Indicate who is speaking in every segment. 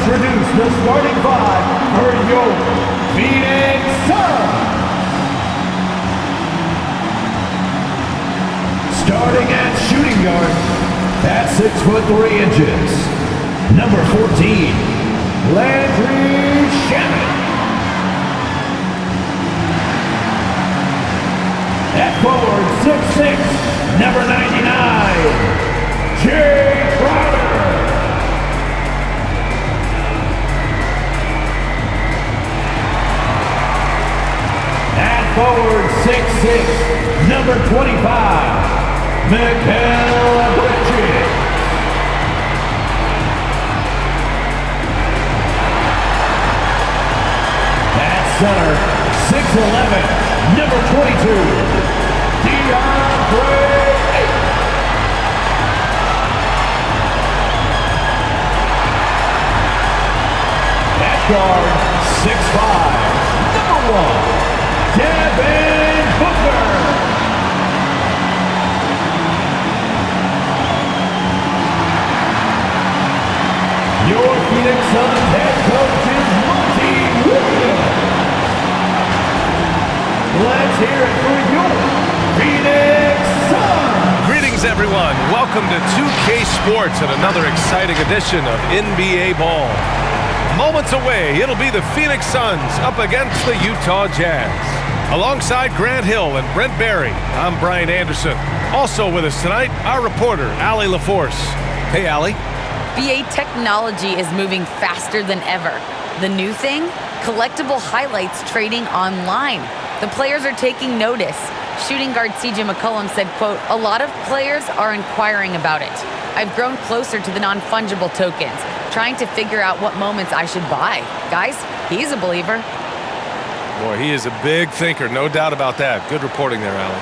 Speaker 1: introduce the starting five for your Phoenix Suns. Starting at shooting guard at 6'3", number 14, Landry Shamet. At forward, 6'6", number 99, Jae Crowder. At forward, 6'6", number 25, Mikal Bridges. At center, 6'11", number 22, DeAndre Ayton. At guard, 6'5", number 1, Devin Booker. Your Phoenix Suns head coach is Monty Williams. Let's hear it for your Phoenix Suns.
Speaker 2: Greetings, everyone. Welcome to 2K Sports and another exciting edition of NBA Ball. Moments away, it'll be the Phoenix Suns up against the Utah Jazz. Alongside Grant Hill and Brent Barry, I'm Brian Anderson. Also with us tonight, our reporter, Allie LaForce. Hey, Allie.
Speaker 3: NBA technology is moving faster than ever. The new thing? Collectible highlights trading online. The players are taking notice. Shooting guard CJ McCollum said, quote, "A lot of players are inquiring about it. I've grown closer to the non-fungible tokens, trying to figure out what moments I should buy." Guys, he's a believer.
Speaker 2: Boy, he is a big thinker, no doubt about that. Good reporting there, Allie.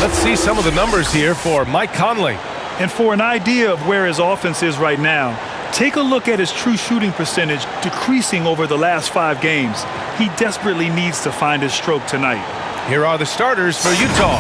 Speaker 2: Let's see some of the numbers here for Mike Conley.
Speaker 4: And for an idea of where his offense is right now, take a look at his true shooting percentage decreasing over the last 5 games. He desperately needs to find his stroke tonight.
Speaker 2: Here are the starters for Utah.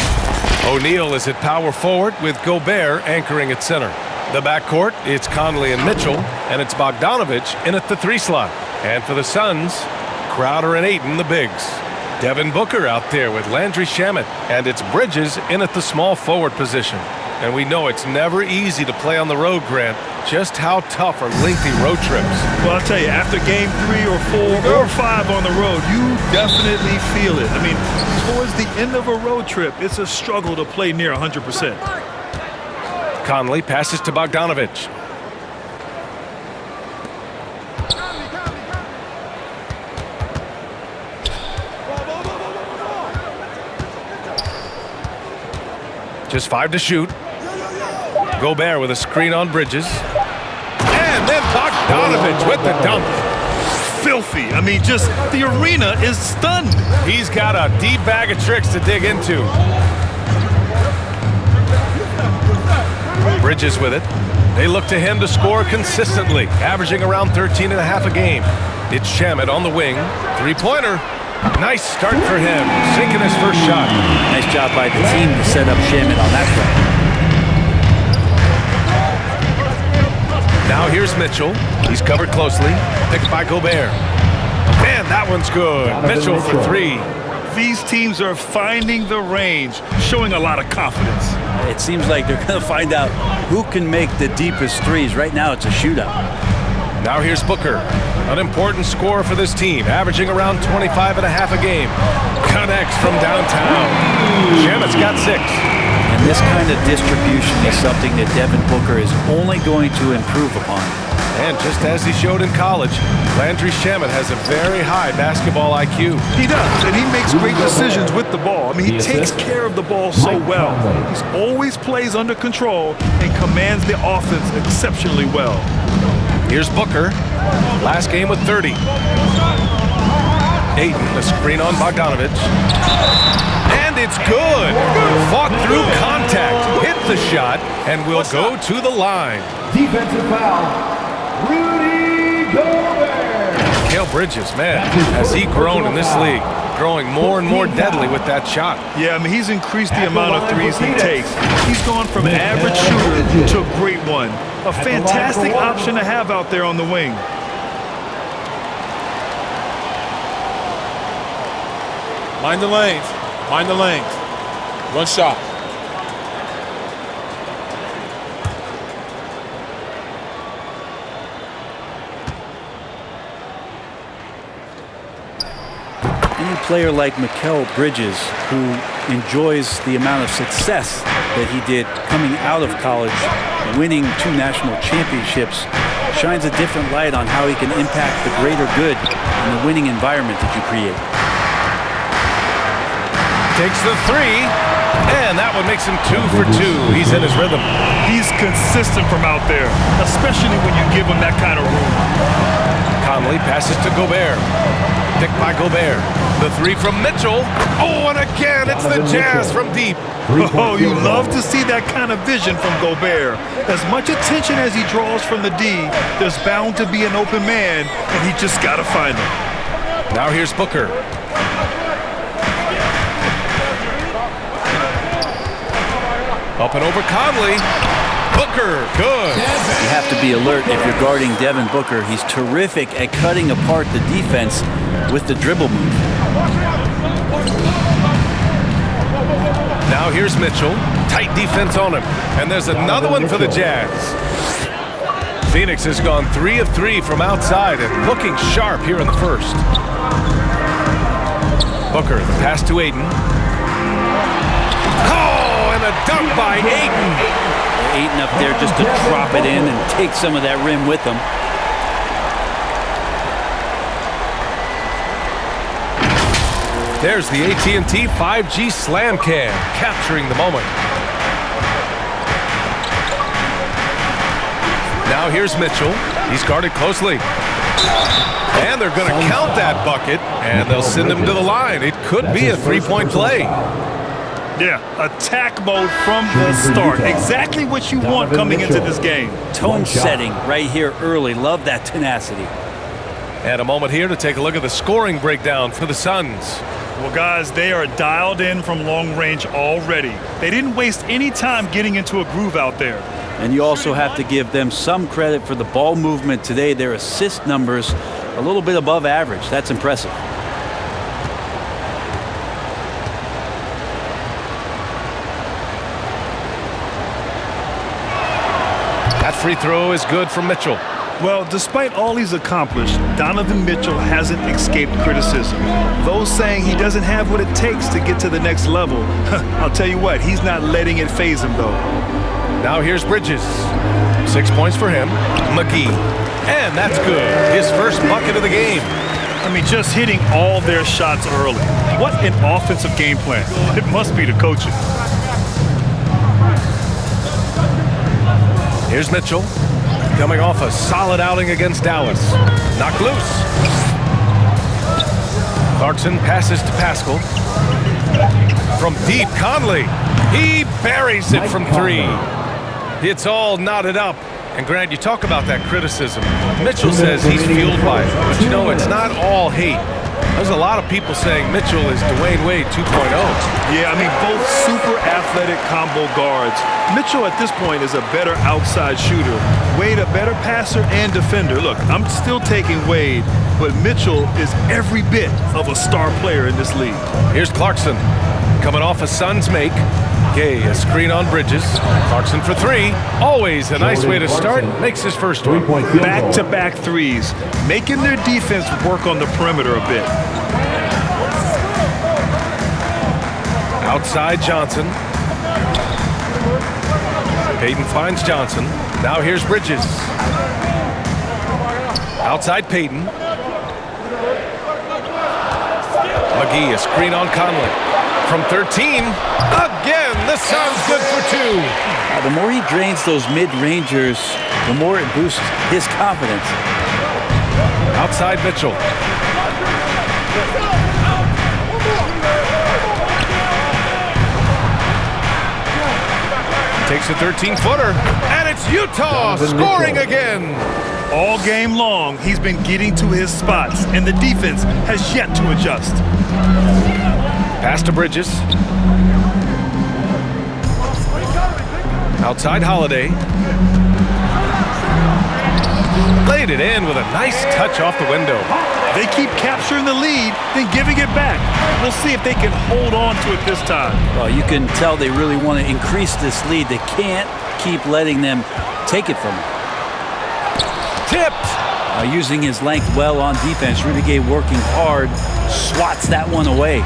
Speaker 2: O'Neal is at power forward with Gobert anchoring at center. The backcourt, it's Conley and Mitchell, and it's Bogdanovich in at the 3 slot. And for the Suns, Crowder and Ayton, the bigs. Devin Booker out there with Landry Shamet, and it's Bridges in at the small forward position. And we know it's never easy to play on the road, Grant. Just how tough are lengthy road trips?
Speaker 4: Well, I'll tell you, after game 3 or 4 or 5 on the road, you definitely feel it. I mean, towards the end of a road trip, it's a struggle to play near 100%.
Speaker 2: Conley passes to Bogdanovich. Just 5 to shoot. Gobert with a screen on Bridges. And then Bogdanovich with the dunk.
Speaker 4: Filthy. I mean, just the arena is stunned.
Speaker 2: He's got a deep bag of tricks to dig into. Bridges with it. They look to him to score consistently, averaging around 13.5 a game. It's Shamet on the wing. 3-pointer. Nice start for him, sinking his first shot.
Speaker 5: Nice job by the team to set up Shamet on that play.
Speaker 2: Now here's Mitchell. He's covered closely. Picked by Gobert. Man, that one's good. Mitchell for 3.
Speaker 4: These teams are finding the range, showing a lot of confidence.
Speaker 5: It seems like they're going to find out who can make the deepest threes. Right now, it's a shootout.
Speaker 2: Now here's Booker. An important scorer for this team, averaging around 25.5 a game. Connects from downtown. Shamet's got 6.
Speaker 5: And this kind of distribution is something that Devin Booker is only going to improve upon.
Speaker 2: And just as he showed in college, Landry Shamet has a very high basketball IQ.
Speaker 4: He does, and he makes great decisions with the ball. I mean, he takes care of the ball so well. He always plays under control and commands the offense exceptionally well.
Speaker 2: Here's Booker. Last game with 30. Ayton, the screen on Bogdanovich. And it's good. Fought through contact, hit the shot, and will go to the line.
Speaker 1: Defensive foul. Rudy Gobert.
Speaker 2: Mikal Bridges, man, has he grown in this league. growing more and more deadly with that shot.
Speaker 4: Yeah, I mean, he's increased the amount of threes he takes. He's gone from average shooter to a great one. A fantastic option to have out there on the wing.
Speaker 6: Mind the lanes. Mind the lanes. One shot.
Speaker 5: Any player like Mikal Bridges, who enjoys the amount of success that he did coming out of college, winning 2 national championships, shines a different light on how he can impact the greater good in the winning environment that you create.
Speaker 2: Takes the 3, and that one makes him 2 for 2. He's in his rhythm.
Speaker 4: He's consistent from out there, especially when you give him that kind of room.
Speaker 2: Conley passes to Gobert. Picked by Gobert. The 3 from Mitchell. Oh, and again, it's the Jazz from deep.
Speaker 4: Oh, you love to see that kind of vision from Gobert. As much attention as he draws from the D, there's bound to be an open man, and he just got to find him.
Speaker 2: Now here's Booker. Up and over Conley. Booker, good.
Speaker 5: You have to be alert if you're guarding Devin Booker. He's terrific at cutting apart the defense with the dribble move.
Speaker 2: Now here's Mitchell. Tight defense on him. And there's another one for the Jazz. Phoenix has gone 3 of 3 from outside and looking sharp here in the first. Booker, the pass to Ayton. Oh, and a dunk by Ayton.
Speaker 5: Ayton up there just to drop it in and take some of that rim with him.
Speaker 2: There's the AT&T 5G Slam Cam, capturing the moment. Now here's Mitchell. He's guarded closely. And they're going to count that bucket, and they'll send him to the line. It could be a 3-point play.
Speaker 4: Yeah, attack mode from the start. Exactly what you want coming into this game.
Speaker 5: Tone setting right here early. Love that tenacity.
Speaker 2: And a moment here to take a look at the scoring breakdown for the Suns.
Speaker 4: Well, guys, they are dialed in from long range already. They didn't waste any time getting into a groove out there.
Speaker 5: And you also have to give them some credit for the ball movement today. Their assist numbers a little bit above average. That's impressive.
Speaker 2: That free throw is good for Mitchell.
Speaker 4: Well, despite all he's accomplished, Donovan Mitchell hasn't escaped criticism. Those saying he doesn't have what it takes to get to the next level, I'll tell you what, he's not letting it faze him, though.
Speaker 2: Now here's Bridges. 6 points for him. McGee. And that's good. His first bucket of the game.
Speaker 4: I mean, just hitting all their shots early. What an offensive game plan. It must be the coaching.
Speaker 2: Here's Mitchell. Coming off a solid outing against Dallas. Knocked loose. Clarkson passes to Pascal. From deep, Conley. He buries it from 3. It's all knotted up. And Grant, you talk about that criticism. Mitchell says he's fueled by it. But you know, it's not all hate. There's a lot of people saying Mitchell is Dwayne Wade 2.0.
Speaker 4: Yeah, I mean, both super athletic combo guards. Mitchell at this point is a better outside shooter. Wade a better passer and defender. Look, I'm still taking Wade, but Mitchell is every bit of a star player in this league.
Speaker 2: Here's Clarkson. Coming off a Suns make. Gay, a screen on Bridges. Clarkson for 3. Always a nice way to start. Makes his first one.
Speaker 4: Back-to-back threes, making their defense work on the perimeter a bit.
Speaker 2: Outside Johnson. Payton finds Johnson. Now here's Bridges. Outside Payton. McGee, a screen on Conley. From 13, again, the Suns good for 2.
Speaker 5: The more he drains those mid-rangers, the more it boosts his confidence.
Speaker 2: Outside Mitchell. Takes a 13-footer, and it's Utah scoring again.
Speaker 4: All game long, he's been getting to his spots, and the defense has yet to adjust.
Speaker 2: Pass to Bridges. Outside Holiday. Laid it in with a nice touch off the window.
Speaker 4: They keep capturing the lead, then giving it back. We'll see if they can hold on to it this time.
Speaker 5: Well, you can tell they really want to increase this lead. They can't keep letting them take it from them.
Speaker 2: Tipped.
Speaker 5: Using his length well on defense. Rudy Gay working hard, swats that one away.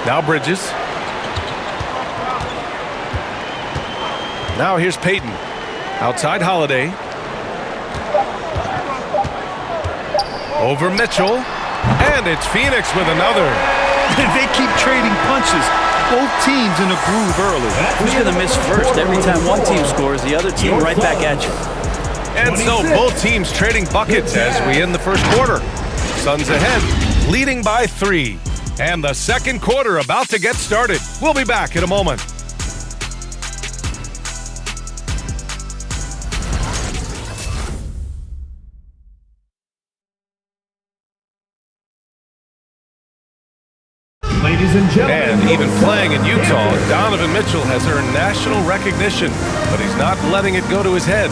Speaker 2: Now Bridges. Now here's Payton. Outside Holiday. Over Mitchell. And it's Phoenix with another.
Speaker 4: They keep trading punches. Both teams in a groove early.
Speaker 5: Who's going to miss first? Every time one team scores, the other team right back at you.
Speaker 2: And so both teams trading buckets as we end the first quarter. Suns ahead, leading by 3. And the second quarter about to get started. We'll be back in a moment.
Speaker 1: Ladies and gentlemen.
Speaker 2: And even playing in Utah, Donovan Mitchell has earned national recognition, but he's not letting it go to his head.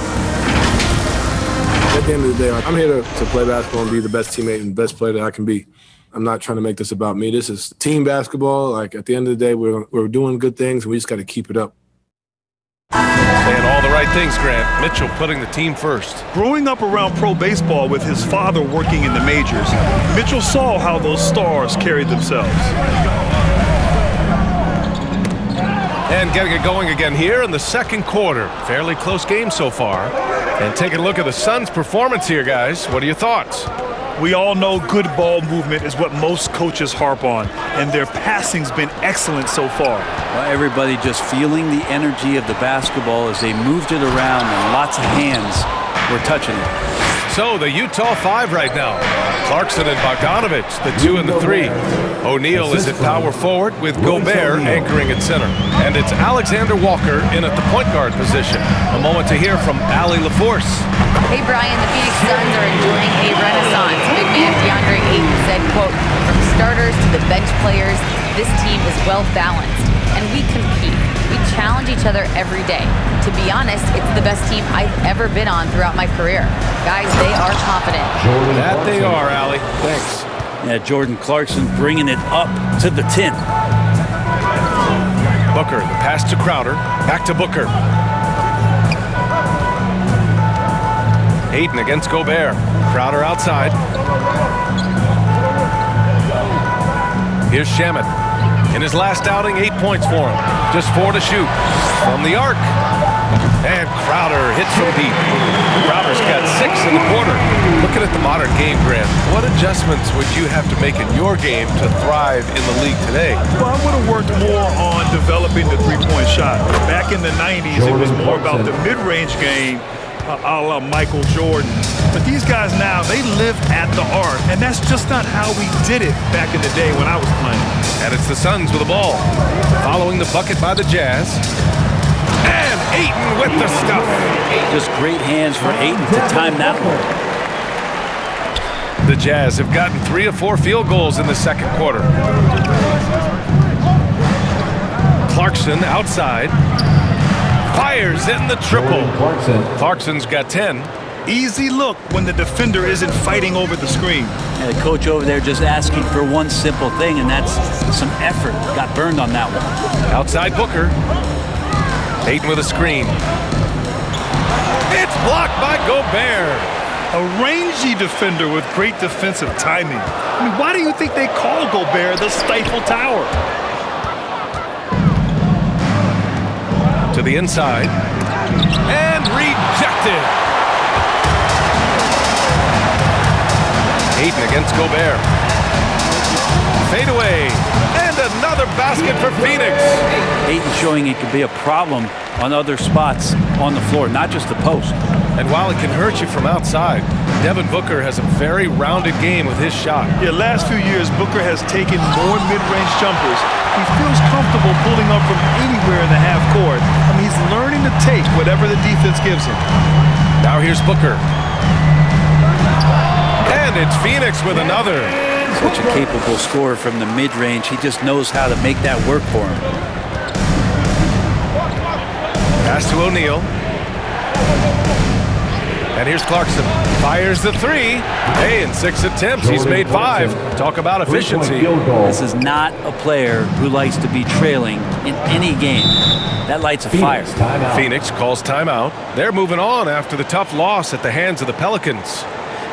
Speaker 7: At the end of the day, I'm here to play basketball and be the best teammate and best player that I can be. I'm not trying to make this about me. This is team basketball. Like, at the end of the day, we're doing good things, and we just got to keep it up.
Speaker 2: Saying all the right things, Grant. Mitchell putting the team first.
Speaker 4: Growing up around pro baseball with his father working in the majors, Mitchell saw how those stars carried themselves.
Speaker 2: And getting it going again here in the second quarter. Fairly close game so far. And taking a look at the Suns' performance here, guys. What are your thoughts?
Speaker 4: We all know good ball movement is what most coaches harp on, and their passing's been excellent so far.
Speaker 5: Well, everybody just feeling the energy of the basketball as they moved it around, and lots of hands were touching it.
Speaker 2: So the Utah 5 right now. Clarkson and Bogdanovich, the 2 and the 3. O'Neal is at power forward with Gobert anchoring at center. And it's Alexander Walker in at the point guard position. A moment to hear from Allie LaForce.
Speaker 3: Hey, Brian, the Phoenix Suns are enjoying a renaissance. Big man DeAndre Ayton said, quote, from starters to the bench players, this team is well-balanced, and we compete. We challenge each other every day. To be honest, it's the best team I've ever been on throughout my career. Guys, they are confident.
Speaker 2: That they are, Allie. Thanks.
Speaker 5: Yeah, Jordan Clarkson bringing it up to the 10.
Speaker 2: Booker, the pass to Crowder. Back to Booker. Ayton against Gobert. Crowder outside. Here's Shamet. In his last outing, 8 points for him. Just 4 to shoot. From the arc. And Crowder hits from deep. Crowder's got 6 in the quarter. Looking at the modern game, Grant, what adjustments would you have to make in your game to thrive in the league today?
Speaker 4: Well, I would have worked more on developing the three-point shot. Back in the 90s, it was more about the mid-range game, a la Michael Jordan. But these guys now, they live at the arc, and that's just not how we did it back in the day when I was playing.
Speaker 2: And it's the Suns with the ball. Following the bucket by the Jazz. And Ayton with the stuff.
Speaker 5: Just great hands for Ayton to time that one.
Speaker 2: The Jazz have gotten 3 of 4 field goals in the second quarter. Clarkson outside. Fires in the triple. Clarkson's got 10.
Speaker 4: Easy look when the defender isn't fighting over the screen.
Speaker 5: And the coach over there just asking for one simple thing, and that's some effort. Got burned on that one.
Speaker 2: Outside Booker. Ayton with a screen. It's blocked by Gobert.
Speaker 4: A rangy defender with great defensive timing. I mean, why do you think they call Gobert the Stifle Tower?
Speaker 2: To the inside. And rejected. Ayton against Gobert. Fade away. And another basket for Phoenix.
Speaker 5: Ayton showing it could be a problem on other spots on the floor, not just the post.
Speaker 2: And while it can hurt you from outside, Devin Booker has a very rounded game with his shot.
Speaker 4: Yeah, last few years, Booker has taken more mid-range jumpers, He feels comfortable pulling up from anywhere in the half court. I mean, he's learning to take whatever the defense gives him.
Speaker 2: Now here's Booker. And it's Phoenix with another.
Speaker 5: Such a capable scorer from the mid-range. He just knows how to make that work for him.
Speaker 2: Pass to O'Neal. And here's Clarkson. Fires the three. Hey, in 6 attempts, he's made 5. Talk about efficiency.
Speaker 5: This is not a player who likes to be trailing in any game. That lights a fire.
Speaker 2: Phoenix calls timeout. They're moving on after the tough loss at the hands of the Pelicans.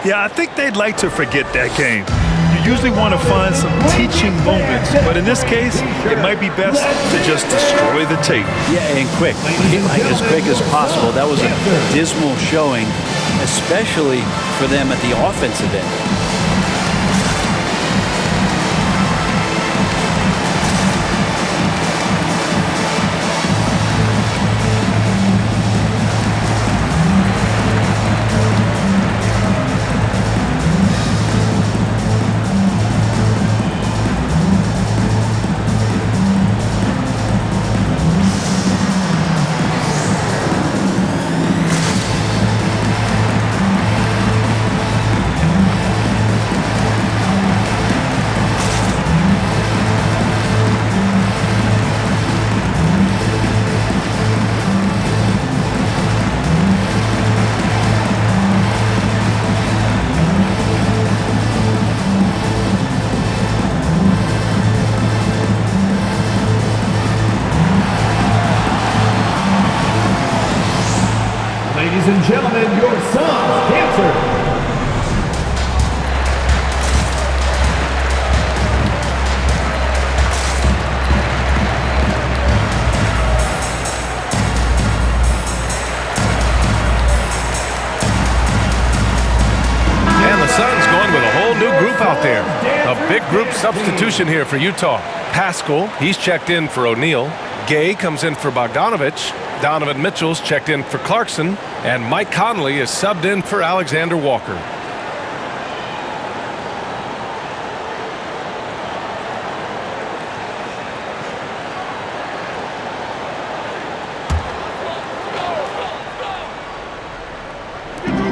Speaker 4: Yeah, I think they'd like to forget that game. You usually want to find some teaching moments, but in this case, it might be best to just destroy the tape.
Speaker 5: Yeah, and quick. Like as quick as possible. That was a dismal showing, especially for them at the offensive end.
Speaker 1: Ladies and gentlemen, your Suns dancer.
Speaker 2: And the Suns going with a whole new group out there. A big group substitution here for Utah. Pascal, he's checked in for O'Neal. Gay comes in for Bogdanovich. Donovan Mitchell's checked in for Clarkson. And Mike Conley is subbed in for Alexander Walker.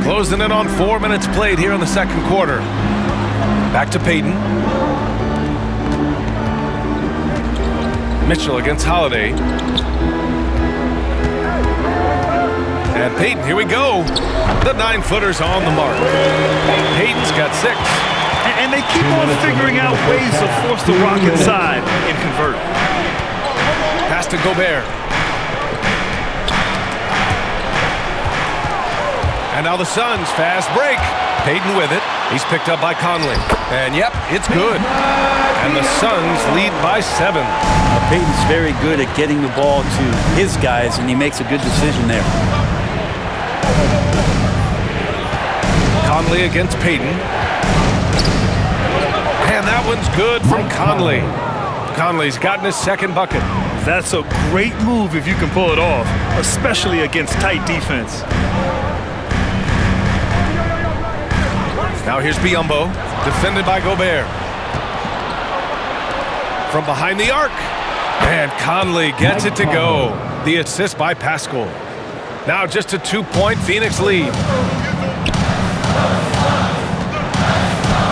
Speaker 2: Closing in on 4 minutes played here in the second quarter. Back to Payton. Mitchell against Holiday. And Payton, here we go. The 9-footer's on the mark. Payton's got 6.
Speaker 4: And they keep on figuring out ways to force the rock inside and convert.
Speaker 2: Pass to Gobert. And now the Suns fast break. Payton with it. He's picked up by Conley. And yep, it's good. And the Suns lead by 7.
Speaker 5: Payton's very good at getting the ball to his guys, and he makes a good decision there.
Speaker 2: Conley against Payton. And that one's good from Conley. Conley's gotten his second bucket.
Speaker 4: That's a great move if you can pull it off, especially against tight defense.
Speaker 2: Now here's Biyombo, defended by Gobert. From behind the arc. And Conley gets it to go. The assist by Pascal. Now just a 2-point Phoenix lead.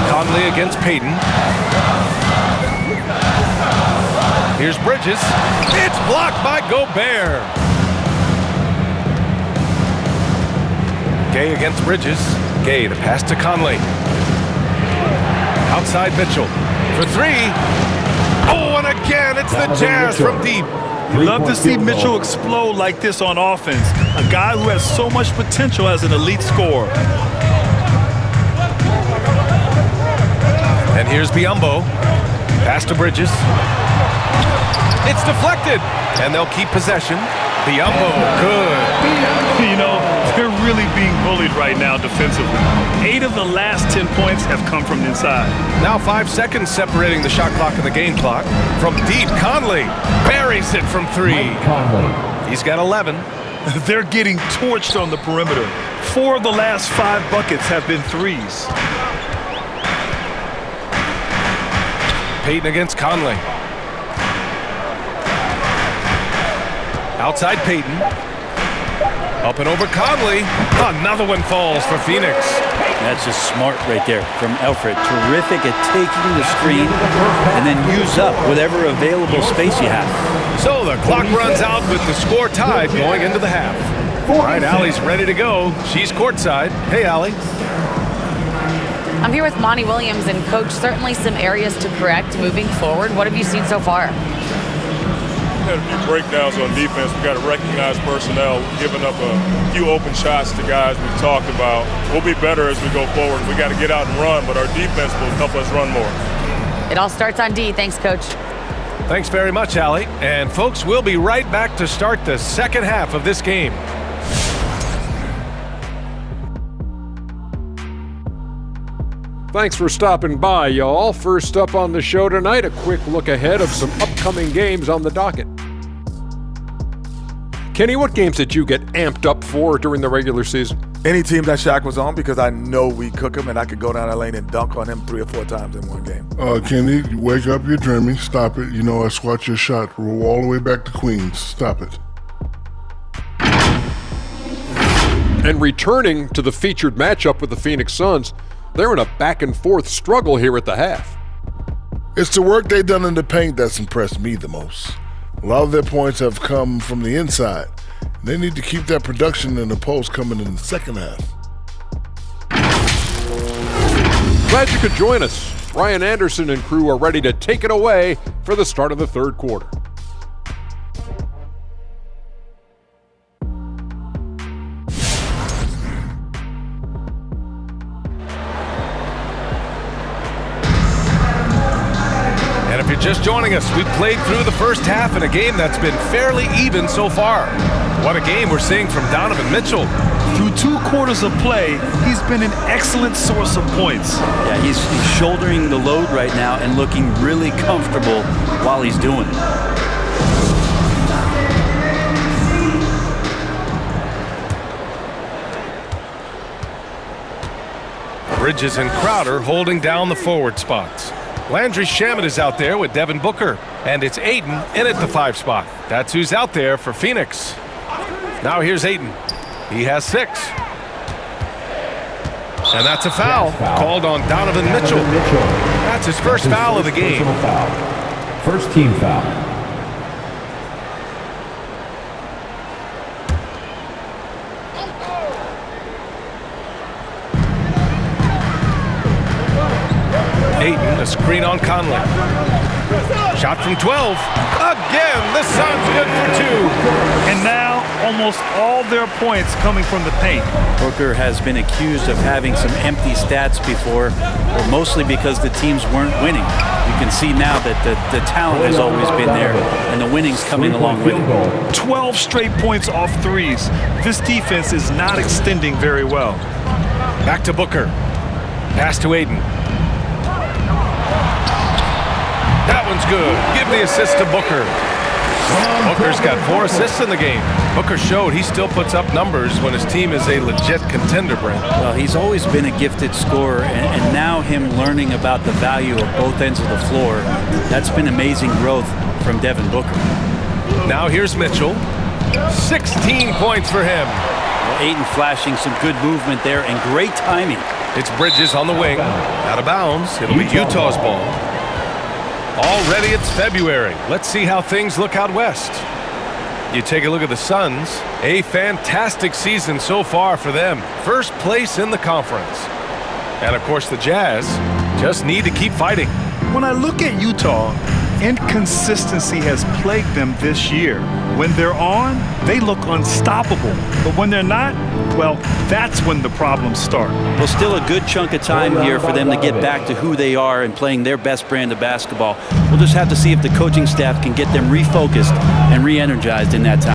Speaker 2: Conley against Payton. Here's Bridges. It's blocked by Gobert. Gay against Bridges. Gay, the pass to Conley. Outside Mitchell for 3. Oh, and again, it's the Jazz from deep.
Speaker 4: You love to see Mitchell explode like this on offense. A guy who has so much potential as an elite scorer.
Speaker 2: And here's Biyombo. Pass to Bridges. It's deflected. And they'll keep possession. Biyombo, good.
Speaker 4: You know, they're really being bullied right now defensively. 8 of the last 10 points have come from inside.
Speaker 2: Now 5 seconds separating the shot clock and the game clock. From deep, Conley buries it from 3.
Speaker 1: Conley.
Speaker 2: He's got 11.
Speaker 4: They're getting torched on the perimeter. 4 of the last 5 buckets have been threes.
Speaker 2: Payton against Conley. Outside Peyton. Up and over Conley. Another one falls for Phoenix.
Speaker 5: That's just smart right there from Elfrid. Terrific at taking the screen and then use up whatever available space you have.
Speaker 2: So the clock runs out with the score tied going into the half. All right, Allie's ready to go. She's courtside. Hey, Allie.
Speaker 3: I'm here with Monty Williams, and Coach, certainly some areas to correct moving forward. What have you seen so far?
Speaker 6: We had a few breakdowns on defense. We got to recognize personnel, giving up a few open shots to guys we talked about. We'll be better as we go forward. We got to get out and run, but our defense will help us run more.
Speaker 3: It all starts on D. Thanks, Coach.
Speaker 2: Thanks very much, Allie. And folks, we'll be right back to start the second half of this game.
Speaker 8: Thanks for stopping by, y'all. First up on the show tonight, a quick look ahead of some upcoming games on the docket. Kenny, what games did you get amped up for during the regular season?
Speaker 9: Any team that Shaq was on, because I know we cook him and I could go down that lane and dunk on him 3 or 4 times in one game.
Speaker 10: Kenny, you wake up, you're dreaming. Stop it. You know, I squat your shot. Roll all the way back to Queens. Stop it.
Speaker 8: And returning to the featured matchup with the Phoenix Suns, they're in a back-and-forth struggle here at the half.
Speaker 10: It's the work they've done in the paint that's impressed me the most. A lot of their points have come from the inside. They need to keep that production in the post coming in the second half.
Speaker 8: Glad you could join us. Ryan Anderson and crew are ready to take it away for the start of the third quarter.
Speaker 2: And if you're just joining us, we've played through the first half in a game that's been fairly even so far. What a game we're seeing from Donovan Mitchell.
Speaker 4: Through 2 quarters of play, he's been an excellent source of points.
Speaker 5: Yeah, he's shouldering the load right now and looking really comfortable while he's doing it.
Speaker 2: Bridges and Crowder holding down the forward spots. Landry Shamet is out there with Devin Booker, and it's Ayton in at the 5 spot. That's who's out there for Phoenix. Now here's Ayton. He has 6. And that's a foul called on Donovan Mitchell. That's his first foul of the game.
Speaker 1: First team foul.
Speaker 2: Ayton, a screen on Conley. Shot from 12. Again, the Suns good for 2.
Speaker 4: And now almost all their points coming from the paint.
Speaker 5: Booker has been accused of having some empty stats before, but mostly because the teams weren't winning. You can see now that the talent has always been there, and the winning's coming along with it.
Speaker 4: 12 straight points off threes. This defense is not extending very well.
Speaker 2: Back to Booker. Pass to Ayton. That one's good. Give the assist to Booker. Booker's got 4 assists in the game. Booker showed he still puts up numbers when his team is a legit contender, Brent.
Speaker 5: Well, he's always been a gifted scorer, and now him learning about the value of both ends of the floor, that's been amazing growth from Devin Booker.
Speaker 2: Now here's Mitchell. 16 points for him.
Speaker 5: Well, Ayton flashing some good movement there and great timing.
Speaker 2: It's Bridges on the wing. Out of bounds. It'll be Utah's ball. Already it's February. Let's see how things look out west. You take a look at the Suns. A fantastic season so far for them. First place in the conference. And of course the Jazz just need to keep fighting.
Speaker 4: When I look at Utah, inconsistency has plagued them this year. When they're on, they look unstoppable. But when they're not, well, that's when the problems start.
Speaker 5: Well, still a good chunk of time here for them to get back to who they are and playing their best brand of basketball. We'll just have to see if the coaching staff can get them refocused and re-energized in that time.